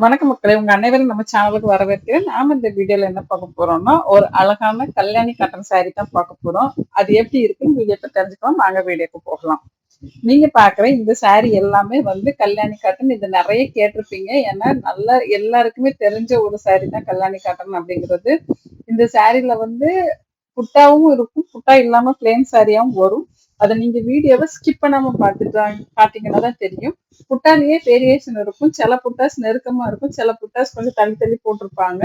வணக்கம் மக்களே, உங்க அனைவரும் நம்ம சேனலுக்கு வரவேற்கிறேன். நாம இந்த வீடியோல என்ன பார்க்க போறோம்னா, ஒரு அழகான கல்யாணி காட்டன் saree தான் பார்க்க போறோம். அது எப்படி இருக்குன்னு வீடியோ தெரிஞ்சுக்கலாம். வாங்க வீடியோக்கு போகலாம். நீங்க பாக்குற இந்த saree எல்லாமே கல்யாணி காட்டன். இது நிறைய கேட்டிருப்பீங்க. ஏன்னா நல்லா எல்லாருக்குமே தெரிஞ்ச ஒரு saree தான் கல்யாணி காட்டன் அப்படிங்கிறது. இந்த சாரீல புட்டாவும் இருக்கும், புட்டா இல்லாம பிளேன் சாரியாவும் வரும். அதை நீங்க வீடியோவை ஸ்கிப் பண்ணாம பாத்தீங்கன்னா தான் தெரியும். புட்டாலேயே வேரியேஷன் இருக்கும். சில புட்டாஸ் நெருக்கமா இருக்கும், சில புட்டாஸ் கொஞ்சம் தள்ளி தள்ளி போட்டிருப்பாங்க.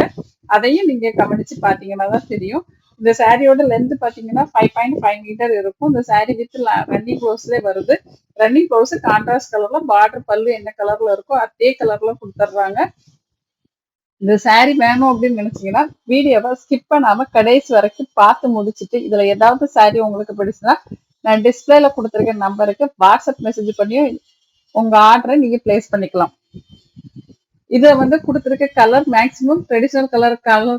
அதையும் நீங்க கவனிச்சு பாத்தீங்கன்னா தான் தெரியும். இந்த சாரியோட லென்த் பாத்தீங்கன்னா 5.5 மீட்டர் இருக்கும். இந்த சாரி வித் ரன்னிங் ப்ளவுஸ்ல வருது. ரன்னிங் ப்ளவுஸ் கான்ட்ராஸ்ட் கலர்ல, பார்டர் பல்லு என்ன கலர்ல இருக்கோ அதே கலர்ல கொடுத்துட்றாங்க. இந்த சாரி வேணும் அப்படின்னு நினைச்சீங்கன்னா வீடியோவை ஸ்கிப் பண்ணாம கடைசி வரைக்கும் பார்த்து முடிச்சுட்டு, இதுல ஏதாவது சாரி உங்களுக்கு பிடிச்சுன்னா நான் டிஸ்பிளேல கொடுத்துருக்க நம்பருக்கு வாட்ஸ்அப் மெசேஜ் பண்ணி உங்க ஆர்டரை நீங்க பிளேஸ் பண்ணிக்கலாம். இதை கொடுத்துருக்க கலர் மேக்சிமம் ட்ரெடிஷனல் கலர்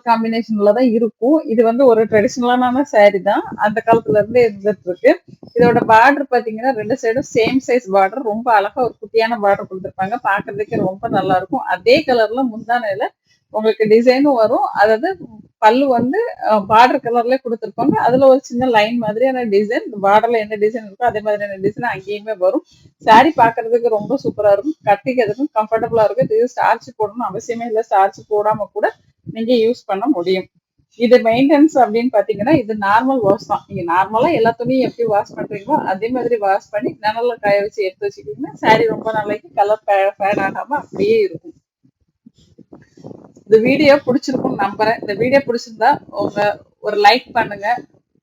காம்பினேஷன்ல தான் இருக்கும். இது ஒரு ட்ரெடிஷனலான சாரி தான், அந்த காலத்துல இருந்து இருந்துட்டு இருக்கு. இதோட பார்டர் பாத்தீங்கன்னா 2 சைடும் சேம் சைஸ் பார்டர், ரொம்ப அழகா ஒரு குட்டியான பார்டர் கொடுத்துருப்பாங்க. பாக்குறதுக்கு ரொம்ப நல்லா இருக்கும். அதே கலர்ல முந்தானையில உங்களுக்கு டிசைனும் வரும். அதாவது பல்லு பார்டர் கலர்ல கொடுத்துருப்பாங்க. அதுல ஒரு சின்ன லைன் மாதிரியான டிசைன், பார்டர்ல என்ன டிசைன் இருக்கோ அதே மாதிரியான டிசைன் அங்கேயுமே வரும். சாரி பாக்குறதுக்கு ரொம்ப சூப்பரா இருக்கும். கட்டிக்கிறதுக்கும் கம்ஃபர்டபுளா இருக்கும். இது ஸ்டார்ச் போடணும் அவசியமே இல்லை. ஸ்டார்ச் போடாம கூட நீங்க யூஸ் பண்ண முடியும். இது மெயின்டெனன்ஸ் அப்படின்னு பாத்தீங்கன்னா இது நார்மல் வாஷ் தான். நீங்க நார்மலா எல்லா துணியும் எப்படி வாஷ் பண்றீங்களோ அதே மாதிரி வாஷ் பண்ணி நிழல்ல காய வச்சு எடுத்து வச்சுக்கிட்டீங்கன்னா சாரி ரொம்ப நாளைக்கு கலர் ஃபேட் ஆகாம அப்படியே இருக்கும். இந்த வீடியோ பிடிச்சிருக்கும்னு நம்புறேன். இந்த வீடியோ பிடிச்சிருந்தா உங்க ஒரு லைக் பண்ணுங்க.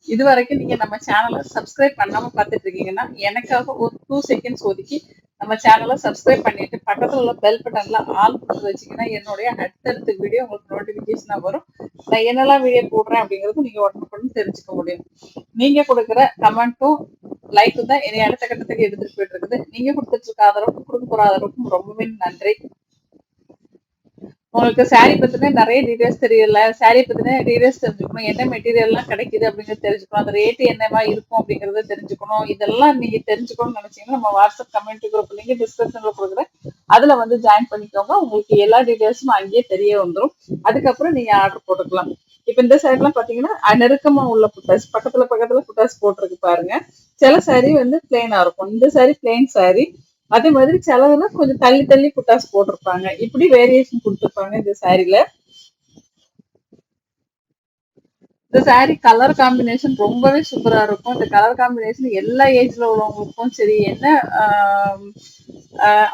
இது வரைக்கும் நீங்க நம்ம சேனலை சப்ஸ்கிரைப் பண்ணாம பார்த்துட்டு இருக்கீங்கன்னா எனக்காக ஒரு 2 செகண்ட்ஸ் ஒதுக்கி நம்ம சேனலை சப்ஸ்கிரைப் பண்ணிட்டு பக்கத்துல உள்ள பெல் பட்டன்ல ஆல் கொடுத்து வச்சீங்கன்னா என்னுடைய அடுத்தடுத்த வீடியோ உங்களுக்கு நோட்டிபிகேஷனா வரும். நான் என்னெல்லாம் வீடியோ போடுறேன் அப்படிங்கிறது நீங்க உடனுக்குடன் தெரிஞ்சுக்க முடியும். நீங்க கொடுக்குற கமெண்ட்டும் லைக்கும் தான் என்னை அடுத்த கட்டத்துக்கு எடுத்துட்டு போயிட்டு இருக்குது. நீங்க கொடுத்துட்டு இருக்க ஆதரவுக்கும் கொடுக்க போற ஆதரவுக்கும் ரொம்பவே நன்றி. உங்களுக்கு சாரி பத்தின நிறைய டீடைல்ஸ் தெரியல, சாரி பத்தின டீடைல்ஸ் தெரிஞ்சுக்கணும், என்ன மெட்டீரியல் எல்லாம் கிடைக்குது அப்படிங்கறது தெரிஞ்சுக்கணும், அந்த ரேட் என்னவா இருக்கும் அப்படிங்கறத தெரிஞ்சுக்கணும். இதெல்லாம் நீங்க தெரிஞ்சுக்கணும்னு நினைச்சீங்கன்னா நம்ம வாட்ஸ்அப் கம்யூனிட்டி குரூப் லிங்க் டிஸ்கிரிப்ஷன்ல கொடுக்குறேன். அதுல ஜாயின் பண்ணிக்கோங்க. உங்களுக்கு எல்லா டீடைல்ஸும் அங்கேயே தெரிய வந்துடும். அதுக்கப்புறம் நீங்க ஆர்டர் போட்டுக்கலாம். இப்ப இந்த சைட் எல்லாம் பாத்தீங்கன்னா நெருக்கமா உள்ள புட்டாஸ் பக்கத்துல புட்டாஸ் போட்டிருக்கு பாருங்க. சில சாரி பிளெயினா இருக்கும். இந்த சாரி பிளெயின் சாரி. அதே மாதிரி சிலதுல கொஞ்சம் தள்ளி தள்ளி புட்டாஸ் போட்டிருப்பாங்க. இப்படி வேரியேஷன் கொடுத்துருப்பாங்க இந்த சாரில. இந்த சாரி கலர் காம்பினேஷன் ரொம்பவே சூப்பரா இருக்கும். இந்த கலர் காம்பினேஷன் எல்லா ஏஜ்ல உள்ளவங்களுக்கும் சரி, என்ன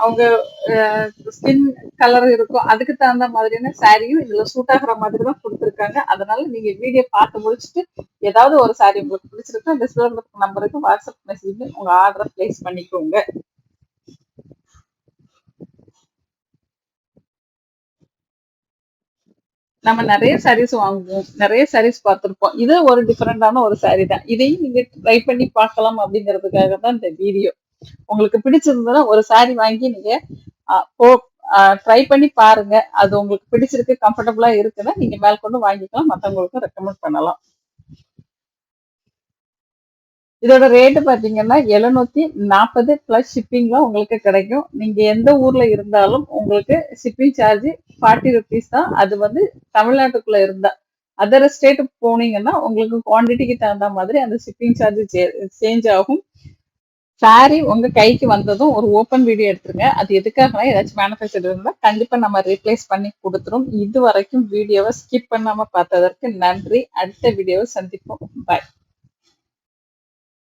அவங்க ஸ்கின் கலர் இருக்கும் அதுக்கு தகுந்த மாதிரியான சாரியும் இதுல சூட் ஆகிற மாதிரி தான் கொடுத்துருக்காங்க. அதனால நீங்க வீடியோ பார்த்து முடிச்சுட்டு ஏதாவது ஒரு சாரி உங்களுக்கு பிடிச்சிருக்கு டிஸ்பிளே நம்பருக்கு வாட்ஸ்அப் மெசேஜ் உங்க ஆர்டரை பிளேஸ் பண்ணிக்கோங்க. நம்ம நிறைய சாரீஸ் வாங்குவோம், நிறைய சாரீஸ் பார்த்திருப்போம். இது ஒரு டிஃபரெண்டான ஒரு சாரீ தான். இதையும் நீங்க ட்ரை பண்ணி பார்க்கலாம் அப்படிங்கிறதுக்காக தான் இந்த வீடியோ. உங்களுக்கு பிடிச்சிருந்ததுன்னா ஒரு சாரீ வாங்கி நீங்க ட்ரை பண்ணி பாருங்க. அது உங்களுக்கு பிடிச்சிருக்கு, கம்ஃபர்டபுளா இருக்குன்னா நீங்க மேல் கொண்டு வாங்கிக்கலாம், மற்றவங்களுக்கும் ரெக்கமெண்ட் பண்ணலாம். இதோட ரேட்டு பாத்தீங்கன்னா 740 பிளஸ் ஷிப்பிங்ல உங்களுக்கு கிடைக்கும். நீங்க எந்த ஊர்ல இருந்தாலும் உங்களுக்கு ஷிப்பிங் சார்ஜ் 40 ருபீஸ் தான். அது தமிழ்நாட்டுக்குள்ள இருந்தா. அதர் ஸ்டேட் போனீங்கன்னா உங்களுக்கு குவான்டிட்டிக்கு தகுந்த மாதிரி அந்த ஷிப்பிங் சார்ஜ் சேஞ்ச் ஆகும். சாரி உங்க கைக்கு வந்ததும் ஒரு ஓப்பன் வீடியோ எடுத்துருங்க. அது எதுக்காக ஏதாச்சும் மேனுஃபேக்சர் இருந்தா கண்டிப்பா நம்ம ரீப்ளேஸ் பண்ணி கொடுத்துரும். இது வரைக்கும் வீடியோவை ஸ்கிப் பண்ணாம பார்த்ததற்கு நன்றி. அடுத்த வீடியோவை சந்திப்போம். பாய்.